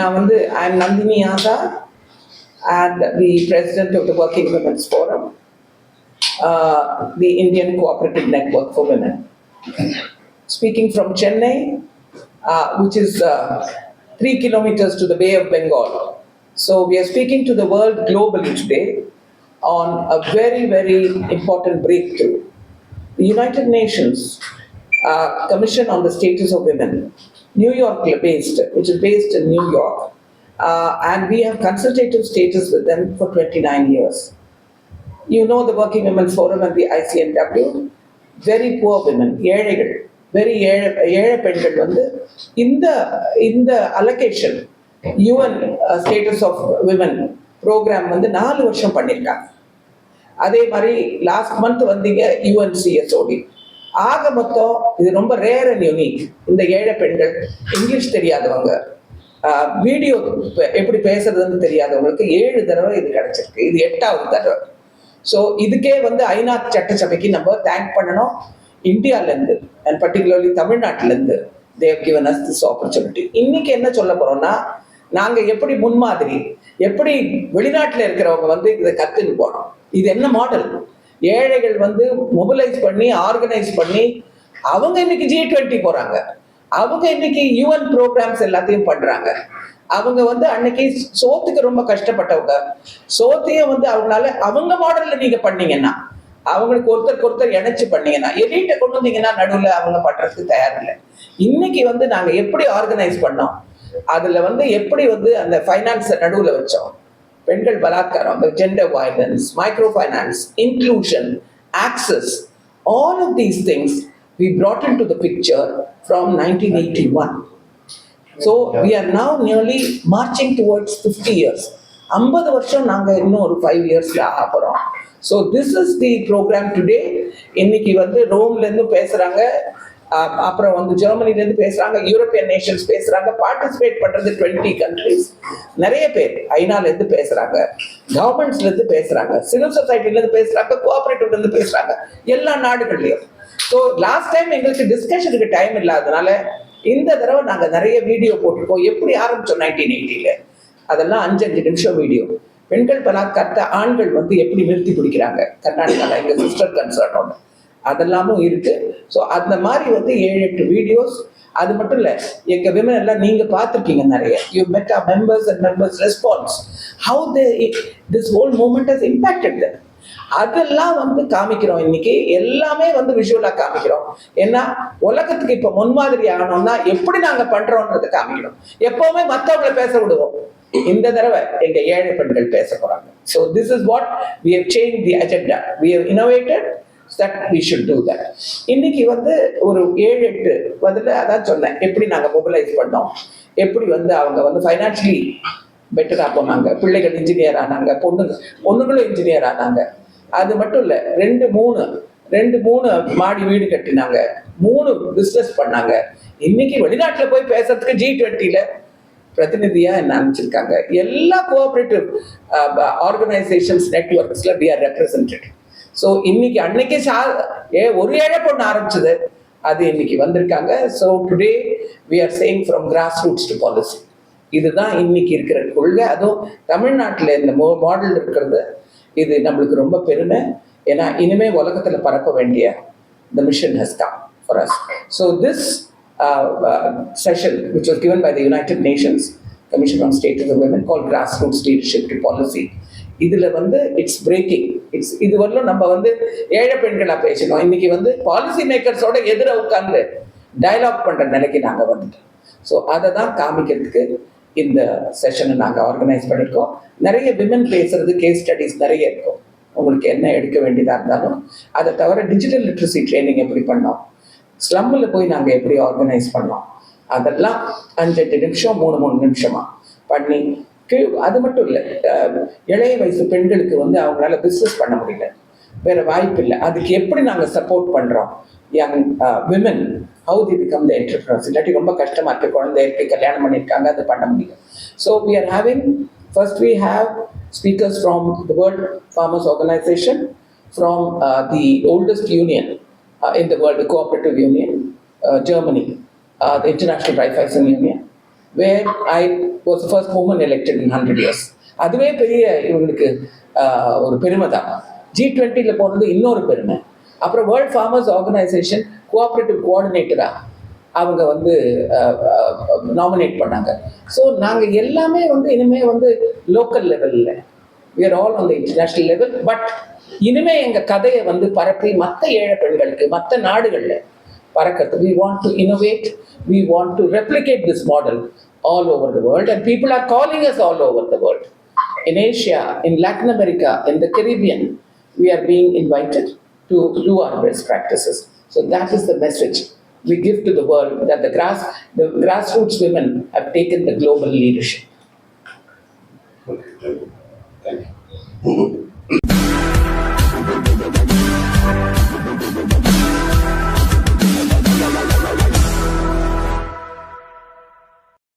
I'm Nandini Azad and the president of the Working Women's Forum, the Indian Cooperative Network for Women. Speaking from Chennai, which is 3 kilometers to the Bay of Bengal. So we are speaking to the world globally today on a very, very important breakthrough. The United Nations Commission on the Status of Women, New York based, which is based in New York, and we have consultative status with them for 29 years. You know the Working Women's Forum and the ICNW, very poor women, ஏழைகள், very ஏழை பெண்கள் வந்து இந்த allocation UN Status of Women program வந்து 4 வருஷம் பண்ணியிருக்காங்க. அதே மாதிரி லாஸ்ட் மந்த் வந்தீங்க UNCSOD. ஆக மொத்தம் இது ரொம்ப ரேர் அண்ட் யூனிக். இந்த ஏழை பெண்கள், இங்கிலீஷ் தெரியாதவங்க, வீடியோ எப்படி பேசுறதுன்னு தெரியாதவங்களுக்கு 7 தடவை இது கிடைச்சிருக்கு. இது 8வது தடவை. ஸோ இதுக்கே வந்து ஐநா சட்டசபைக்கு நம்ம தேங்க் பண்ணணும். இந்தியாவிலேருந்து அண்ட் பர்டிகுலர்லி தமிழ்நாட்டிலேருந்து they've given us this opportunity. இன்னைக்கு என்ன சொல்ல போறோம்னா, நாங்கள் எப்படி முன்மாதிரி, எப்படி வெளிநாட்டில் இருக்கிறவங்க வந்து இதை கற்றுன்னு போனோம். இது என்ன மாடல்? ஏழைகள் வந்து மொபிலைஸ் பண்ணி ஆர்கனைஸ் பண்ணி அவங்க இன்னைக்கு G20 போறாங்க. அவங்க இன்னைக்கு UN ப்ரோக்ராம்ஸ் எல்லாத்தையும் பண்றாங்க. அவங்க வந்து அன்னைக்கு சோத்துக்கு ரொம்ப கஷ்டப்பட்டவங்க, சோத்தையும் வந்து அவங்களால அவங்க மாடல்ல நீங்க பண்ணீங்கன்னா, அவங்களுக்கு ஒருத்தருக்கு இணைச்சு பண்ணீங்கன்னா, எலிட்ட கொண்டு வந்தீங்கன்னா நடுவில் அவங்க பண்றதுக்கு தயார் இல்லை. இன்னைக்கு வந்து நாங்க எப்படி ஆர்கனைஸ் பண்ணோம், அதுல வந்து எப்படி வந்து அந்த ஃபைனான்ஸ் நடுவில் வச்சோம், பெண்கள் பலாத்காரம், gender violence, micro finance, inclusion, access, all of these things we brought into the picture from 1981. So we are now nearly marching towards 50 years. 50 வருஷம் நாங்க இன்னும் ஒரு 5 இயர்ஸ்ல ஆகிறோம். So this is the program today. இன்னைக்கு வந்து ரோம்ல இருந்து பேசுறாங்க, அப்புறம் வந்து ஜெர்மனிலேருந்து பேசுறாங்க, யூரோப்பியன் நேஷன்ஸ் பேசுறாங்க, பார்ட்டிசிபேட் பண்றது 20 கண்ட்ரிஸ், நிறைய பேர் ஐநாலேருந்து பேசுறாங்க, கவர்மெண்ட்ஸ்லேருந்து பேசுறாங்க, சிவில் சொசைட்டிலேருந்து பேசுறாங்க, கோஆபரேட்டிவ்லேருந்து பேசுறாங்க, எல்லா நாடுகள்லையும். ஸோ லாஸ்ட் டைம் எங்களுக்கு டிஸ்கஷனுக்கு டைம் இல்லாதனால இந்த தடவை நாங்கள் நிறைய வீடியோ போட்டிருக்கோம். எப்படி ஆரம்பிச்சோம் 1980ல, அதெல்லாம் 5 நிமிஷம் வீடியோ. பெண்கள் பலாத்காரத்தை ஆண்கள் வந்து எப்படி நிறுத்தி பிடிக்கிறாங்க கர்நாடகாவில், எங்கள் சிஸ்டர் கன்சர்னோட, அதெல்லாமும் இருக்கு. ஸோ அந்த மாதிரி வந்து 7-8 வீடியோஸ். அது மட்டும் இல்லை, எங்கள் விமன் எல்லாம் நீங்கள் பார்த்துருக்கீங்க நிறைய. You met our members and members response, how this whole moment has impacted them. அதெல்லாம் வந்து காமிக்கிறோம். இன்னைக்கு எல்லாமே வந்து விஷுவலா காமிக்கிறோம். ஏன்னா உலகத்துக்கு இப்ப முன்மாதிரி ஆகணும்னா எப்படி நாங்க பண்றோம்ன்றதை காமிக்கிறோம். எப்பவுமே மற்றவங்களை பேச விடுவோம். இந்த தடவை எங்க ஏழை பெண்கள் பேச போறாங்க. So this is what we have changed the agenda. We have innovated that we should do that. இன்னைக்கு வந்து ஒரு 7-8 பதில் அதான் சொன்னேன், எப்படி நாங்க மொபிலைஸ் பண்ணோம், எப்படி வந்து அவங்க வந்து ஃபைனான்சியலி பெட்டராக போனாங்க, பிள்ளைகள் இன்ஜினியர் ஆனாங்க, பொண்ணுங்களும் இன்ஜினியர் ஆனாங்க. அது மட்டும் இல்லை, 2-3 மாடி வீடு கட்டினாங்க, 3 பிஸ்னஸ் பண்ணாங்க. இன்னைக்கு வெளிநாட்டில் போய் பேசுறதுக்கு G20ல பிரதிநிதியா என்ன அனுப்பிச்சிருக்காங்க. எல்லா கோஆபரேட்டிவ் ஆர்கனைசேஷன்ஸ் நெட்வொர்க்ஸ்ல we are represented. ஸோ இன்னைக்கு அன்னைக்கே ஒரு ஏழை பொண்ணு ஆரம்பிச்சது, அது இன்னைக்கு வந்திருக்காங்க. So today we are saying from grassroots to policy. இதுதான் இன்னைக்கு இருக்கிற கொள்கை. அதுவும் தமிழ்நாட்டில் இந்த மாடல் இருக்கிறது, இது நம்மளுக்கு ரொம்ப பெருமை. ஏன்னா இனிமே உலகத்தில் பரப்ப வேண்டிய the mission has come for us. So this session which was given by the United Nations Commission on Status of Women called Grassroots Leadership to Policy, இதுல வந்து இட்ஸ் பிரேக்கிங். இது வரலும் நம்ம வந்து ஏழை பெண்களா பேசணும். இன்னைக்கு வந்து பாலிசி மேக்கர்ஸோட எதிர உட்கார்ந்து டயலாக் பண்ற நிலைக்கு நாங்க வந்துட்டோம். ஸோ அதை தான் காமிக்கிறதுக்கு இந்த செஷனை நாங்கள் ஆர்கனைஸ் பண்ணியிருக்கோம். நிறைய விமன் பேசுறது, கேஸ் ஸ்டடிஸ் நிறைய இருக்கும். உங்களுக்கு என்ன எடுக்க வேண்டியதாக இருந்தாலும், அதை தவிர டிஜிட்டல் லிட்ரஸி ட்ரைனிங் எப்படி பண்ணோம், ஸ்லம்மில் போய் நாங்கள் எப்படி ஆர்கனைஸ் பண்ணோம், அதெல்லாம் 5-8 நிமிஷம் 3 நிமிஷமா பண்ணி, அது மட்டும் இல்லை, இளைய வயசு பெண்களுக்கு வந்து அவங்களால பிஸ்னஸ் பண்ண முடியல, வேற வாய்ப்பு இல்லை, அதுக்கு எப்படி நாங்கள் சப்போர்ட் பண்ணுறோம், young women how they become the entrepreneurs. இல்லாட்டி ரொம்ப கஷ்டமா இருக்கு, குழந்தை இருக்கு, கல்யாணம் பண்ணியிருக்காங்க, அது பண்ண முடியல. So we are having, first we have speakers from the World Farmers Organization, from the oldest union in the world, the Cooperative Union, Germany, the International Raiffeisen Union. where I was the first woman elected in 100 years. அதுவே பெரிய இவங்களுக்கு ஒரு பெருமை தான். G20ல போனது இன்னொரு பெருமை. அப்புறம் வேர்ல்ட் ஃபார்மர்ஸ் ஆர்கனைசேஷன் கோஆப்ரேட்டிவ் கோஆர்டினேட்டரா அவங்க வந்து நாமினேட் பண்ணாங்க. ஸோ நாங்கள் எல்லாமே வந்து இனிமேல் வந்து லோக்கல் லெவலில், we are all on the international level, but இனிமேல் எங்கள் கதையை வந்து பரப்பி மற்ற ஏழை பெண்களுக்கு மற்ற நாடுகளில் பறக்கிறது. We want to innovate, we want to replicate this model all over the world, and people are calling us all over the world. In Asia, in Latin America, in the Caribbean, we are being invited to do our best practices. So that is the message we give to the world, that the grassroots women have taken the global leadership. Okay, thank you.